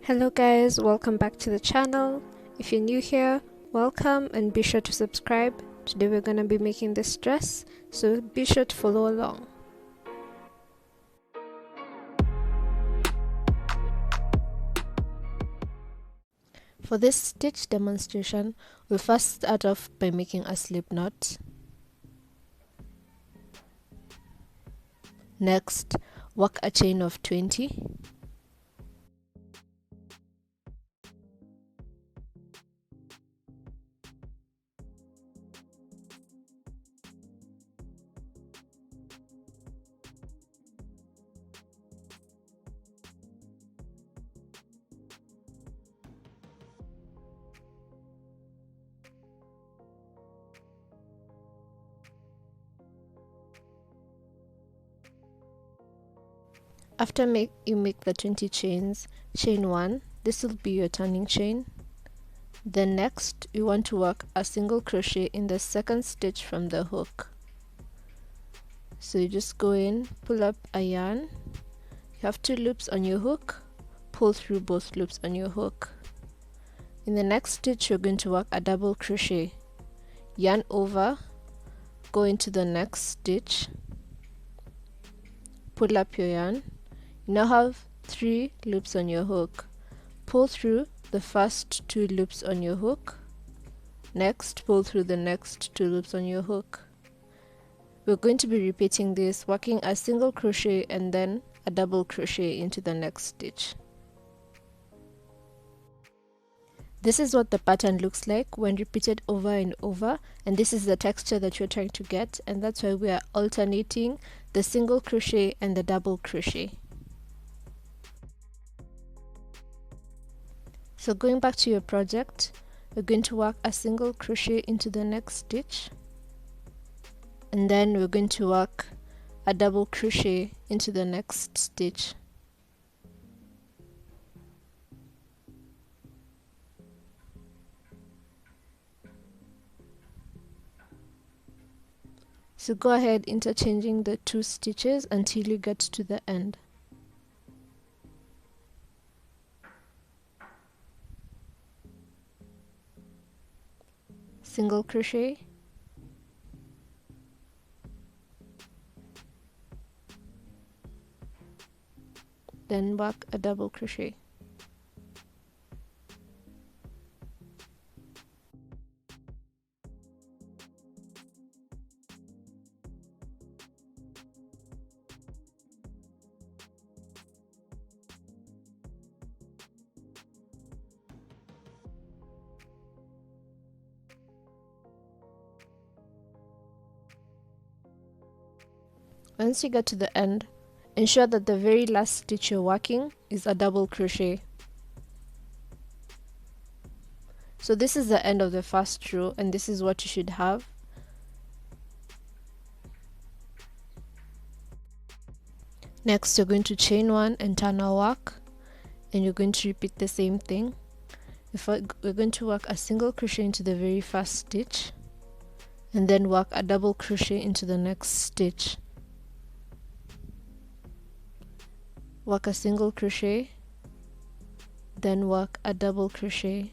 Hello guys, welcome back to the channel. If you're new here, welcome and be sure to subscribe. Today we're going to be making this dress, so be sure to follow along. For this stitch demonstration, we'll first start off by making a slip knot. Next, work a chain of 20. After you make the 20 chains, chain 1, this will be your turning chain. Then next, you want to work a single crochet in the second stitch from the hook. So you just go in, pull up a yarn, you have 2 loops on your hook, pull through both loops on your hook. In the next stitch, you're going to work a double crochet, yarn over, go into the next stitch, pull up your yarn. You now have 3 loops on your hook. Pull through the first 2 loops on your hook. Next, pull through the next 2 loops on your hook. We're going to be repeating this, working a single crochet and then a double crochet into the next stitch. This is what the pattern looks like when repeated over and over, and this is the texture that you're trying to get, and that's why we are alternating the single crochet and the double crochet. So going back to your project, we're going to work a single crochet into the next stitch, and then we're going to work a double crochet into the next stitch. So go ahead interchanging the 2 stitches until you get to the end. Single crochet, then work a double crochet. Once you get to the end, ensure that the very last stitch you're working is a double crochet. So this is the end of the first row, and this is what you should have. Next, you're going to chain 1 and turn our work, and you're going to repeat the same thing. We're going to work a single crochet into the very first stitch, and then work a double crochet into the next stitch. Work a single crochet, then work a double crochet.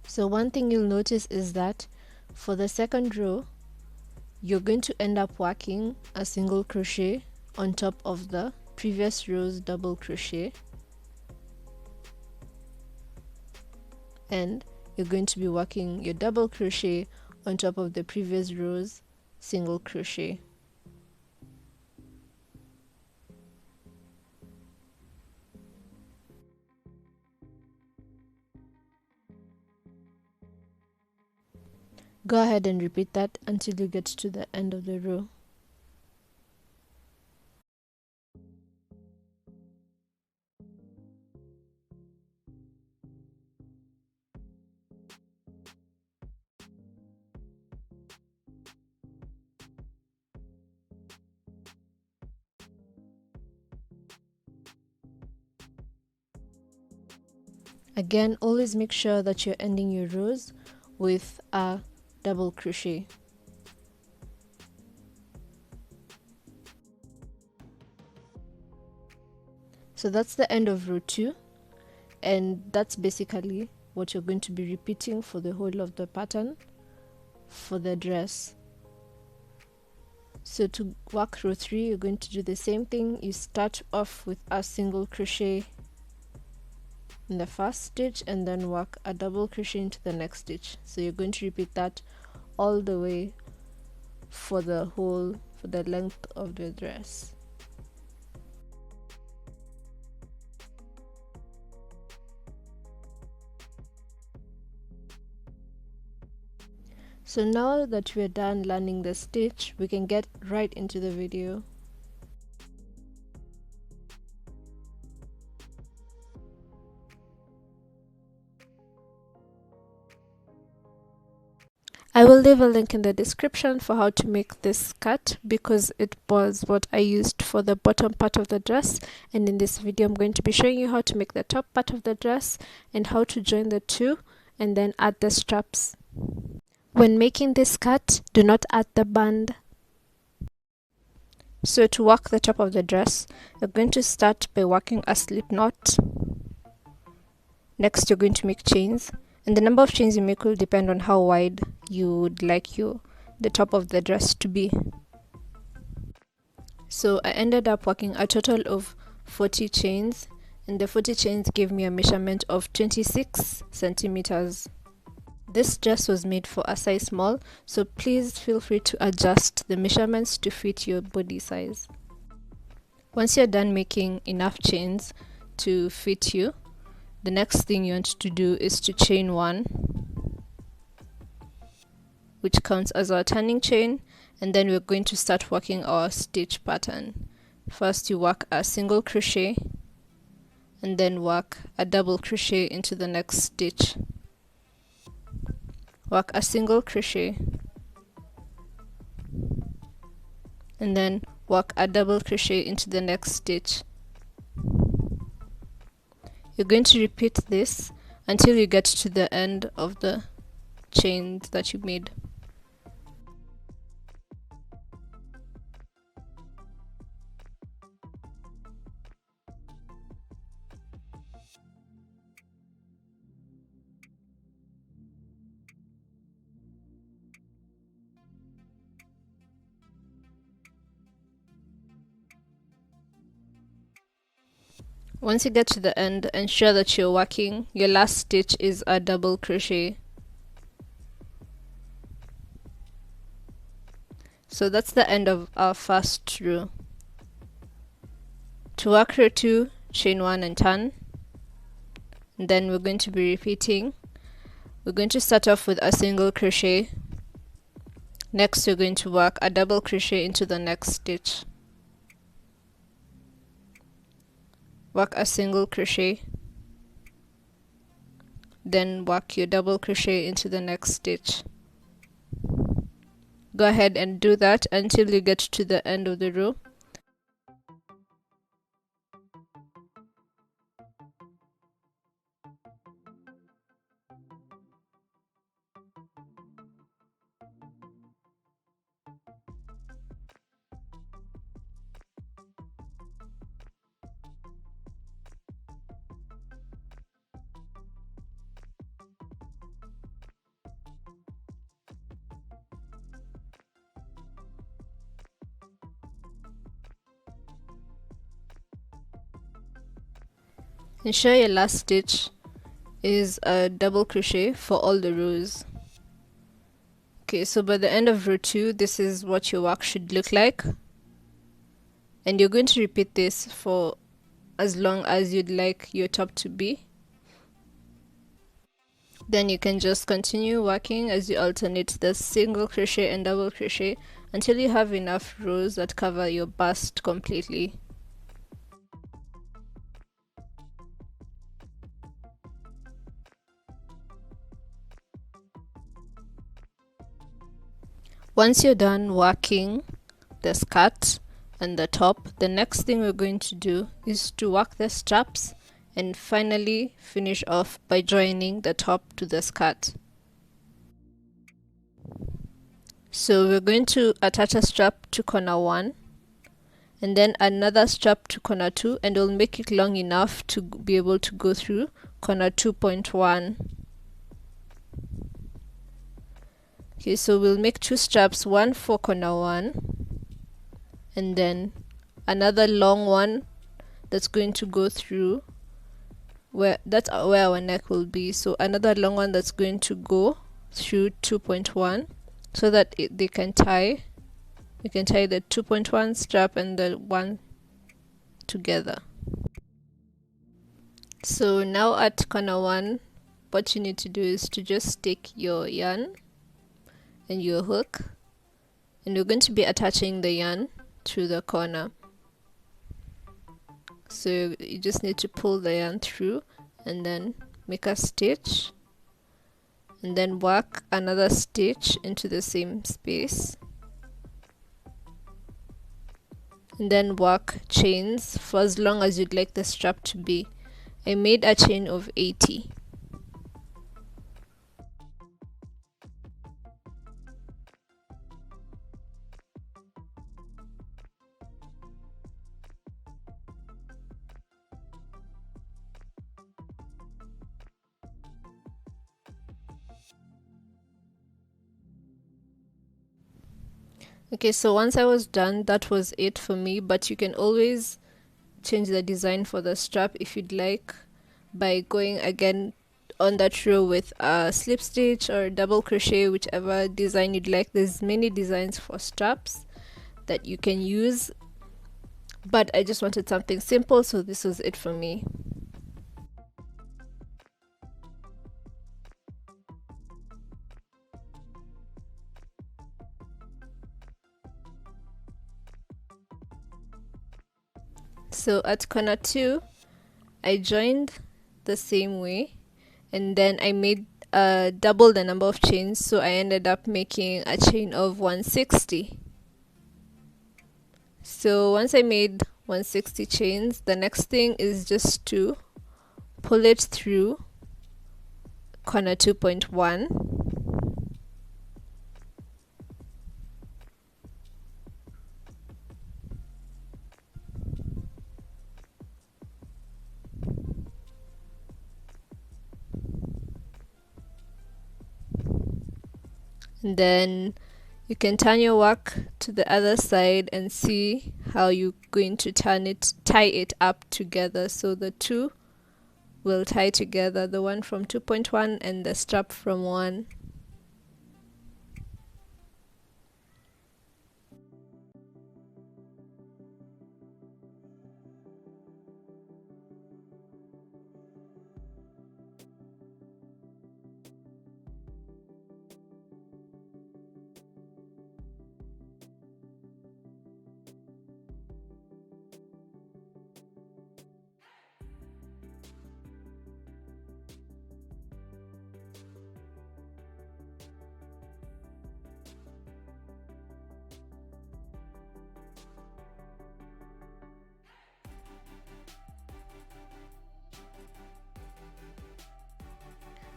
So one thing you'll notice is that for the second row, you're going to end up working a single crochet on top of the previous row's double crochet, and you're going to be working your double crochet on top of the previous row's single crochet. Go ahead and repeat that until you get to the end of the row. Again, always make sure that you're ending your rows with a double crochet. So that's the end of row 2, and that's basically what you're going to be repeating for the whole of the pattern for the dress. So to work row 3, you're going to do the same thing. You start off with a single crochet in the first stitch and then work a double crochet into the next stitch. So you're going to repeat that all the way for the length of the dress. So now that we're done learning the stitch, we can get right into the video. I will leave a link in the description for how to make this skirt because it was what I used for the bottom part of the dress, and in this video I'm going to be showing you how to make the top part of the dress and how to join the two and then add the straps. When making this skirt, do not add the band. So to work the top of the dress, you're going to start by working a slip knot. Next you're going to make chains, and the number of chains you make will depend on how wide you would like the top of the dress to be. So I ended up working a total of 40 chains, and the 40 chains gave me a measurement of 26 centimeters. This dress was made for a size small, so please feel free to adjust the measurements to fit your body size. Once you're done making enough chains to fit you, the next thing you want to do is to chain 1, which counts as our turning chain, and then we're going to start working our stitch pattern. First you work a single crochet and then work a double crochet into the next stitch. Work a single crochet and then work a double crochet into the next stitch. You're going to repeat this until you get to the end of the chain that you made. Once you get to the end, ensure that you're working your last stitch is a double crochet. So that's the end of our first row. To work row 2, chain 1 and turn. And then we're going to be repeating. We're going to start off with a single crochet. Next we're going to work a double crochet into the next stitch. Work a single crochet, then work your double crochet into the next stitch. Go ahead and do that until you get to the end of the row. Ensure your last stitch is a double crochet for all the rows. Okay, so by the end of row 2, this is what your work should look like. And you're going to repeat this for as long as you'd like your top to be. Then you can just continue working as you alternate the single crochet and double crochet until you have enough rows that cover your bust completely. Once you're done working the skirt and the top, the next thing we're going to do is to work the straps and finally finish off by joining the top to the skirt. So we're going to attach a strap to corner 1 and then another strap to corner 2, and we'll make it long enough to be able to go through corner 2.1. Okay, so we'll make 2 straps, one for corner 1 and then another long one that's going to go through where our neck will be. So another long one that's going to go through 2.1 so that they can tie. You can tie the 2.1 strap and the one together. So now at corner 1, what you need to do is to just take your yarn and your hook, and you're going to be attaching the yarn to the corner. So you just need to pull the yarn through and then make a stitch and then work another stitch into the same space, and then work chains for as long as you'd like the strap to be. I made a chain of 80. Okay, so once I was done, that was it for me, but you can always change the design for the strap if you'd like by going again on that row with a slip stitch or double crochet, whichever design you'd like. There's many designs for straps that you can use, but I just wanted something simple, so this was it for me. So at corner 2, I joined the same way, and then I made double the number of chains, so I ended up making a chain of 160. So once I made 160 chains, the next thing is just to pull it through corner 2.1. And then you can turn your work to the other side and see how you're going to tie it up together. So the two will tie together, the one from 2.1 and the strap from 1.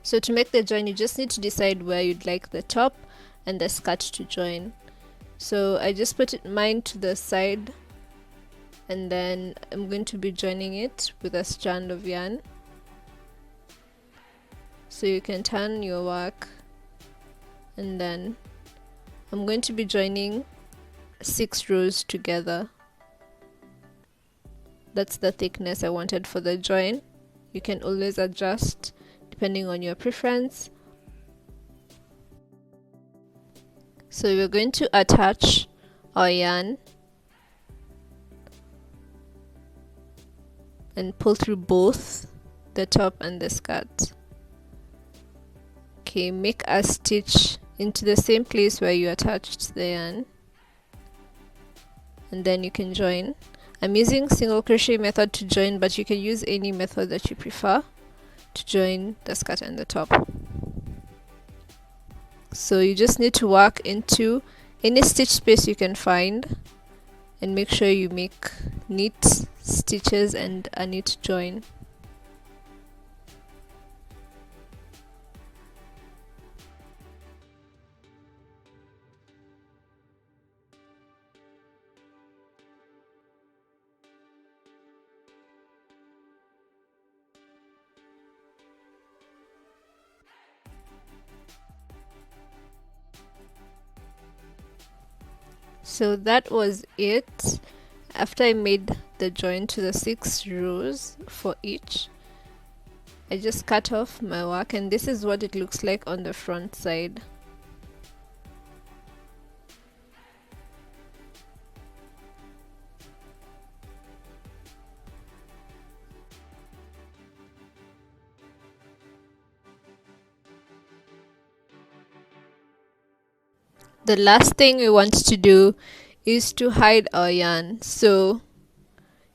So to make the join, you just need to decide where you'd like the top and the skirt to join. So I just put mine to the side, and then I'm going to be joining it with a strand of yarn. So you can turn your work, and then I'm going to be joining 6 rows together. That's the thickness I wanted for the join. You can always adjust depending on your preference. So we're going to attach our yarn and pull through both the top and the skirt. Okay, make a stitch into the same place where you attached the yarn, and then you can join. I'm using single crochet method to join, but you can use any method that you prefer to join the skirt and the top. So you just need to work into any stitch space you can find and make sure you make neat stitches and a neat join. So that was it. After I made the join to the 6 rows for each, I just cut off my work, and this is what it looks like on the front side. The last thing we want to do is to hide our yarn. So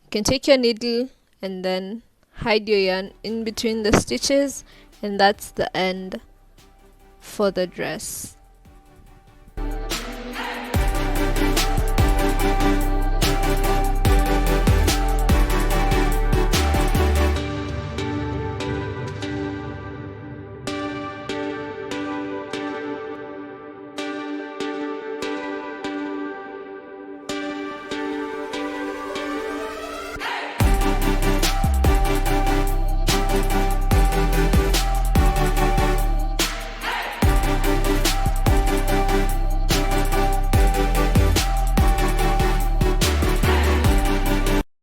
you can take your needle and then hide your yarn in between the stitches, and that's the end for the dress.